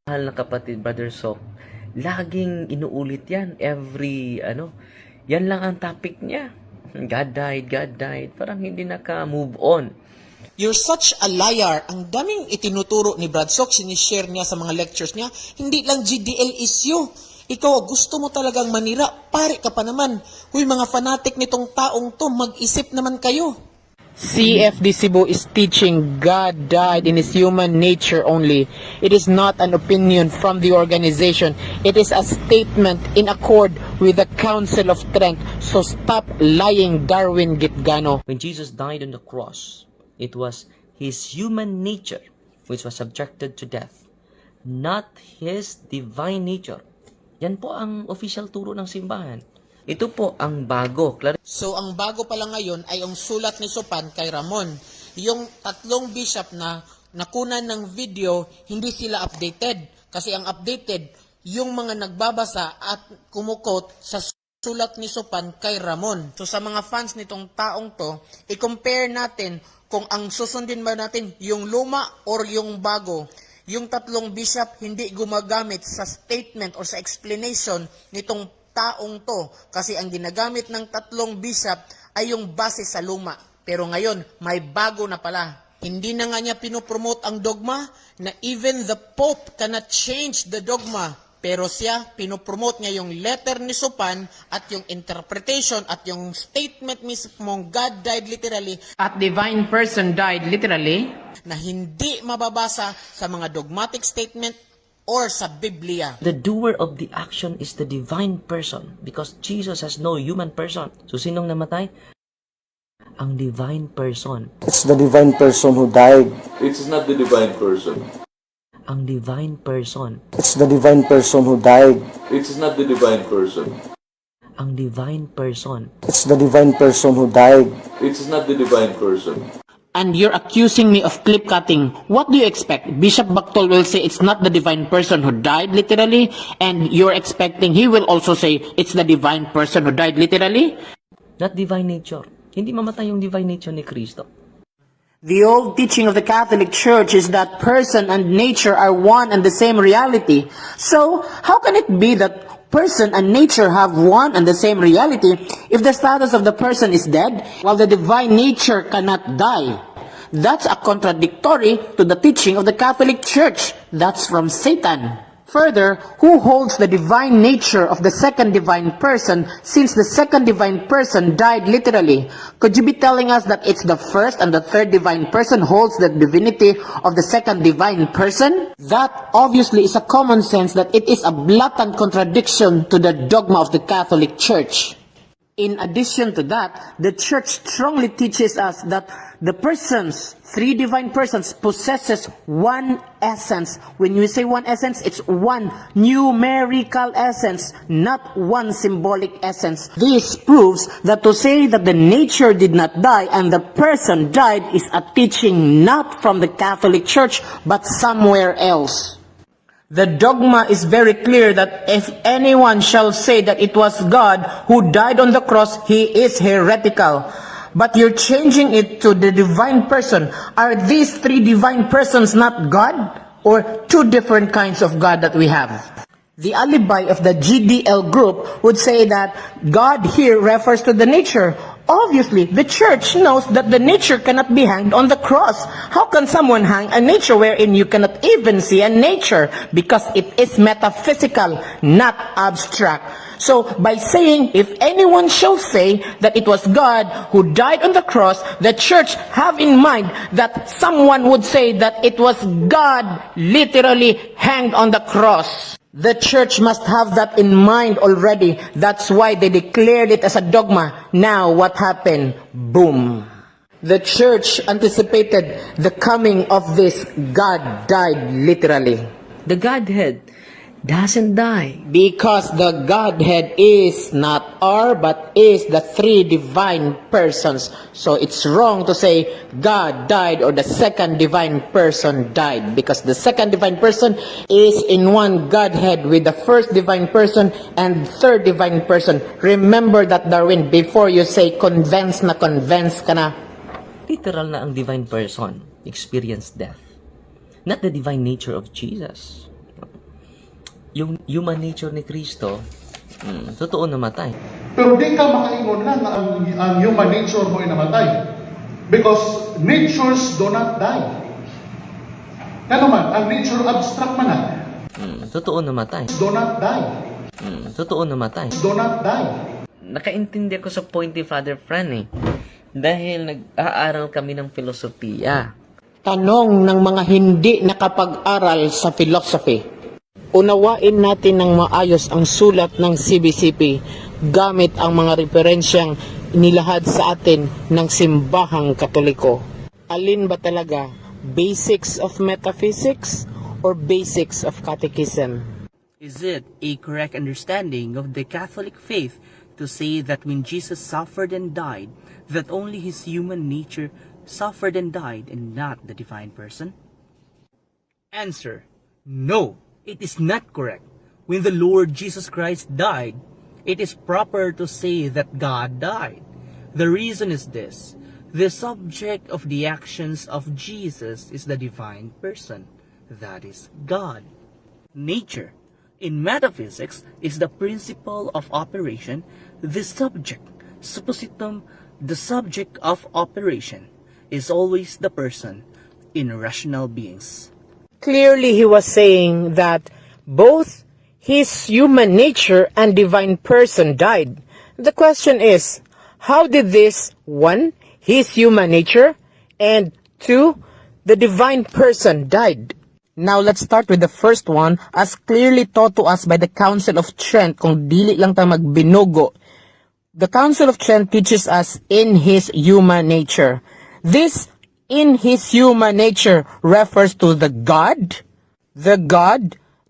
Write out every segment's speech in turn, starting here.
Mahal na kapatid, Brother Sok, laging inuulit yan. Yan lang ang topic niya. God died. Parang hindi naka-move on. You're such a liar. Ang daming itinuturo ni Brad Sok, sinishare niya sa mga lectures niya. Hindi lang GDL issue. Ikaw, gusto mo talagang manira. Pare ka pa naman. Huy, mga fanatic nitong taong to, mag-isip naman kayo. CFD Cebu is teaching God died in His human nature only. It is not an opinion from the organization. It is a statement in accord with the Council of Trent. So stop lying, Darwin Gitgano. When Jesus died on the cross, it was His human nature which was subjected to death, not His divine nature. Yan po ang official turo ng simbahan. Ito po ang bago. So, ang bago pala ngayon ay ang sulat ni Sopan kay Ramon. Yung tatlong bishop na nakunan ng video, hindi sila updated. Kasi ang updated, yung mga nagbabasa at kumukot sa sulat ni Sopan kay Ramon. So, sa mga fans nitong taong to, i-compare natin kung ang susundin ba natin yung luma or yung bago. Yung tatlong bishop hindi gumagamit sa statement or sa explanation nitong taong to, kasi ang ginagamit ng tatlong bishop ay yung base sa luma. Pero ngayon, may bago na pala. Hindi na nga niya pinopromote ang dogma na even the Pope cannot change the dogma. Pero siya, pinopromote niya yung letter ni Sopan at yung interpretation at yung statement mismong God died literally at divine person died literally na hindi mababasa sa mga dogmatic statement or sa Biblia. The doer of the action is the divine person because Jesus has no human person. So, sinong namatay? Ang divine person. It's the divine person who died. It's not the divine person. Ang divine person. It's the divine person who died. It's not the divine person. Ang divine person. It's the divine person who died. It's not the divine person. And you're accusing me of clip cutting. What do you expect? Bishop Bactol will say it's not the divine person who died literally, and you're expecting he will also say it's the divine person who died literally? Not divine nature. Hindi mamatay yung divine nature ni Kristo. The old teaching of the Catholic Church is that person and nature are one and the same reality. So, how can it be that person and nature have one and the same reality if the status of the person is dead while the divine nature cannot die? That's a contradictory to the teaching of the Catholic Church. That's from Satan. Further, who holds the divine nature of the second divine person since the second divine person died literally? Could you be telling us that it's the first and the third divine person holds the divinity of the second divine person? That obviously is a common sense that it is a blatant contradiction to the dogma of the Catholic Church. In addition to that, the Church strongly teaches us that the persons, three divine persons, possesses one essence. When you say one essence, it's one numerical essence, not one symbolic essence. This proves that to say that the nature did not die and the person died is a teaching not from the Catholic Church, but somewhere else. The dogma is very clear that if anyone shall say that it was God who died on the cross, he is heretical. But you're changing it to the divine person. Are these three divine persons not God? Or two different kinds of God that we have? The alibi of the GDL group would say that God here refers to the nature. Obviously, the church knows that the nature cannot be hanged on the cross. How can someone hang a nature wherein you cannot even see a nature? Because it is metaphysical, not abstract. So, by saying, if anyone shall say that it was God who died on the cross, the church have in mind that someone would say that it was God literally hanged on the cross. The church must have that in mind already. That's why they declared it as a dogma. Now, what happened? Boom. The church anticipated the coming of this God died literally. The Godhead doesn't die. Because the Godhead is not R, but is the three divine persons. So it's wrong to say God died or the second divine person died. Because the second divine person is in one Godhead with the first divine person and third divine person. Remember that, Darwin, before you say convince ka na. Literal na ang divine person experienced death. Not the divine nature of Jesus. yung human nature ni Kristo, totoo namatay. Pero di ka makaingon lang na ang human nature mo ay namatay. Because natures do not die. Nga naman, ang nature abstract man na. Totoo namatay. Do not die. Totoo namatay. Do not die. Nakaintindi ako sa point ni Father Fran dahil nag-aaral kami ng filosofiya. Tanong ng mga hindi nakapag-aral sa philosophy. Unawain natin ng maayos ang sulat ng CBCP gamit ang mga referensyang inilahad sa atin ng simbahang Katoliko. Alin ba talaga? Basics of metaphysics or basics of catechism? Is it a correct understanding of the Catholic faith to say that when Jesus suffered and died, that only his human nature suffered and died and not the divine person? Answer: no, it is not correct. When the Lord Jesus Christ died, it is proper to say that God died. The reason is this: the subject of the actions of Jesus is the divine person, that is God. Nature in metaphysics is the principle of operation, the subject, suppositum, the subject of operation, is always the person in rational beings. Clearly he was saying that both his human nature and divine person died. The question is, how did this, one, his human nature, and two, the divine person died? Now let's start with the first one as clearly taught to us by the Council of Trent kung dili lang tayo magbinugo. The Council of Trent teaches us in his human nature. This in his human nature refers to the God,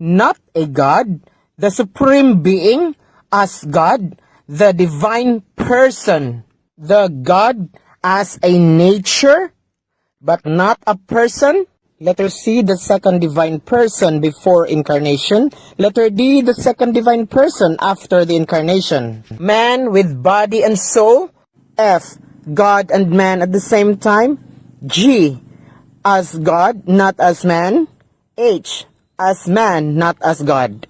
not a God, the supreme being as God, the divine person, the God as a nature, but not a person. Letter C, the second divine person before incarnation. Letter D, the second divine person after the incarnation. Man with body and soul. F, God and man at the same time. G, as God, not as man. H, as man, not as God.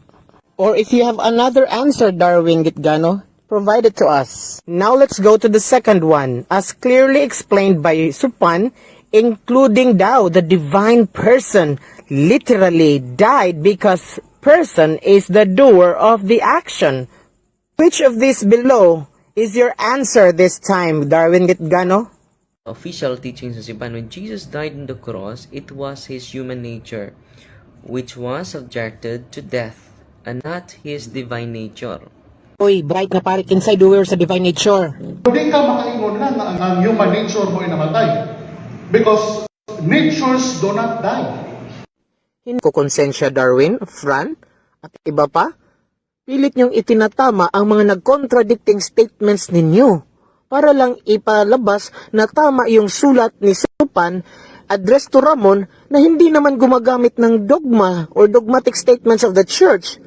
Or if you have another answer, Darwin Gitgano, provide it to us. Now let's go to the second one. As clearly explained by Supan, including daw the divine person literally died because person is the doer of the action. Which of these below is your answer this time, Darwin Gitgano? Official teachings sa Sipan, when Jesus died on the cross, it was his human nature which was subjected to death and not his divine nature. Uy, bright na parik inside doer sa divine nature. Hindi ka makaingon lang na ang human nature mo ay namatay. Because natures do not die. Hindi ko konsensya, Darwin, Fran, at iba pa. Pilit niyong itinatama ang mga nag-contradicting statements ninyo para lang ipalabas na tama yung sulat ni Supan addressed to Ramon na hindi naman gumagamit ng dogma or dogmatic statements of the church.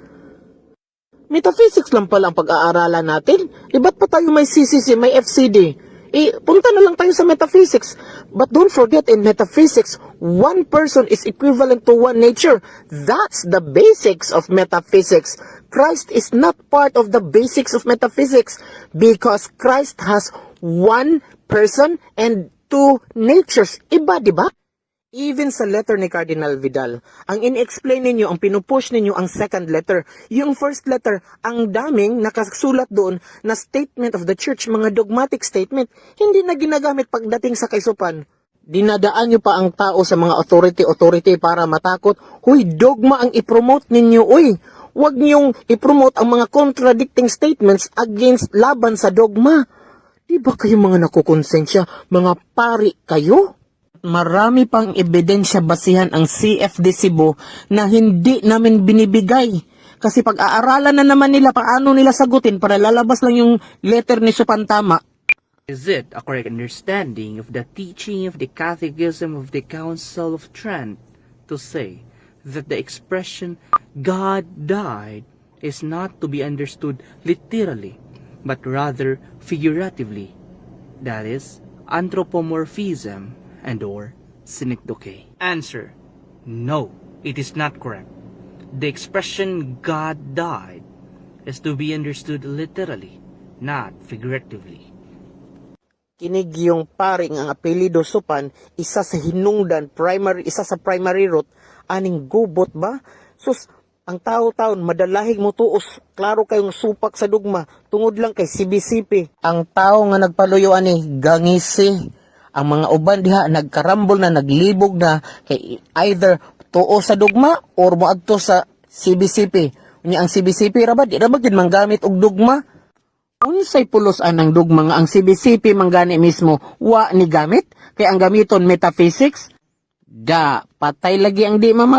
Metaphysics lang pala ang pag-aaralan natin. Ba't pa tayo may CCC, may FCD? Punta na lang tayo sa metaphysics. But don't forget, in metaphysics, one person is equivalent to one nature. That's the basics of metaphysics. Christ is not part of the basics of metaphysics because Christ has one person and two natures. Iba, di ba? Even sa letter ni Cardinal Vidal, ang in-explain ninyo, ang pinupush ninyo ang second letter. Yung first letter, ang daming nakasulat doon na statement of the church, mga dogmatic statement, hindi na ginagamit pagdating sa kaisupan. Dinadaan nyo pa ang tao sa mga authority para matakot. Huy, dogma ang ipromote ninyo. Uy, huwag niyong ipromote ang mga contradicting statements against laban sa dogma. Di ba kayo mga nakukonsensya? Mga pari kayo? Marami pang ebidensya basihan ang CFD Cebu na hindi namin binibigay. Kasi pag-aaralan na naman nila paano nila sagutin para lalabas lang yung letter ni Supantama. Is it a correct understanding of the teaching of the Catechism of the Council of Trent to say that the expression God died is not to be understood literally, but rather figuratively? That is, anthropomorphism and or synecdoche. Answer: no, it is not correct. The expression God died is to be understood literally, not figuratively. Kinig yung paring ang apelido Supan, isa sa hinungdan, isa sa primary root, aning gubot ba? Sus, ang tao-taon, madalahig mo tuos, klaro kayong supak sa dugma, tungod lang kay sibisipi. Ang tao nga nagpaluyo ani, gangisi. Ang mga uban diha, nagkarambol na, naglibog na, kay either tuo sa dugma, or moadto sa CBCP. Unya ang CBCP rabat, di rabat yun manggamit og dugma. Unsay pulos anang dugma nga ang CBCP manggani mismo wa ni gamit kay ang gamiton metaphysics da patay lagi ang di mama